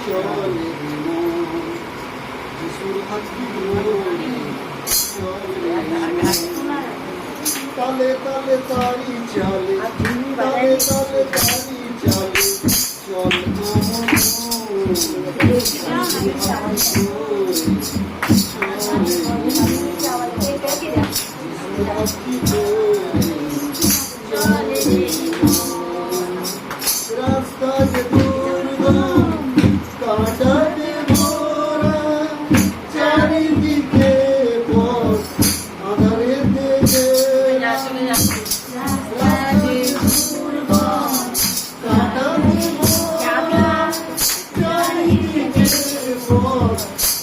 চলে যিশুর হাতি ধরে চলে তালে তালে তারি চলে তালে তালে তারি চলে চল রাস্তায় দুর্গম কাঁটাতে ভরা চারিদিকে পথ আঁধারেতে ঘেরা রাস্তায় দুর্গম কাঁটাতে ভরা চারিদিকে পথ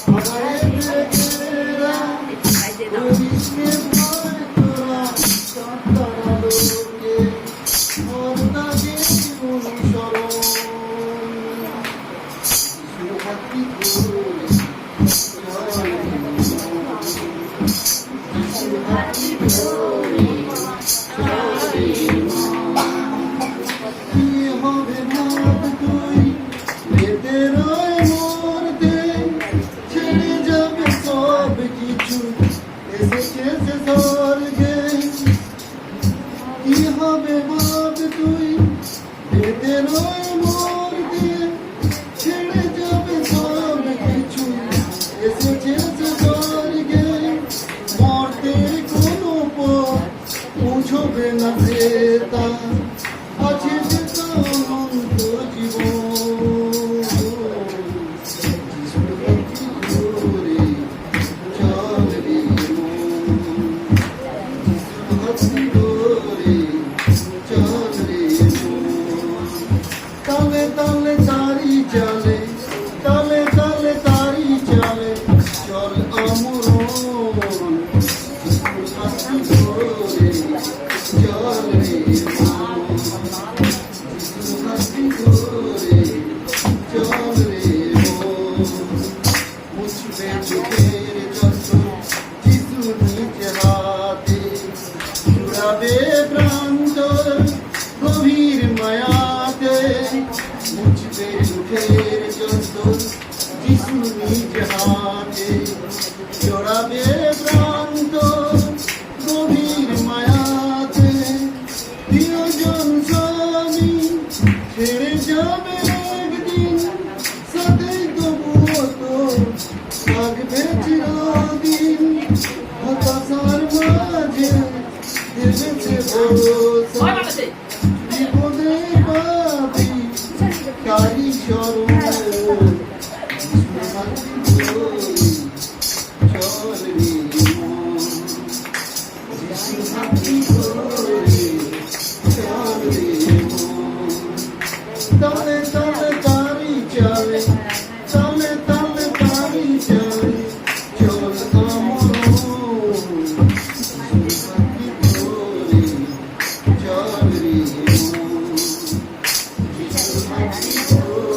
আঁধারেতে ঘেরা করিসনে ভয় তোরা সন্তান লোকে মরদাকে অনুসরণ হাতি ধরে হাতি ধরে কি হবে ভাব তুই বেঁধে রয় মরতে ছেড়ে যাবে সব কিছু এসেছে সে স্বর্গে কি হবে ভাব তুই বেঁধে রয় মরতে ছেড়ে যাবে সব কিছু এসেছে সে স্বর্গে মরতে কোনো পথ পৌঁছবে না সে তা আছে যে অনন্ত জীবন যিশুর হাতি ধরে চল রে মন যিশুর হাতি ধরে চল রে মন তালে তালে তারি চলে তালে তালে তারি চলে চল আমরণ যিশুর হাতি ধরে চল রে মন যিশুর হাতি ধরে চল রে মন মুছবে চোখের যন্ত্র যিশু নিজে হাতে জুড়াবে প্রান্ত গভীর মায়াতে মুছবে চোখের যন্ত্র যিশু নিজে হাতে জড়াবে প্রান্ত গভীর মায়াতে প্রিয়জন স্বামী ছেড়ে যাবে একদিন সাথে তবুও তো থাকবে চিরদিন হতাশার মাঝে দেবেছে ভরসা বিপদে পাবি তারি স্মরণ যিশুর হাতি ধরে চল রে মন যিশুর হাতি ধরে চল রে মন তালে তালে তারি চলে তালে তালে তারি চলে চল আমরণ যিশুর হাতি ধরে চল রে মন যিশুর হাতি ধরে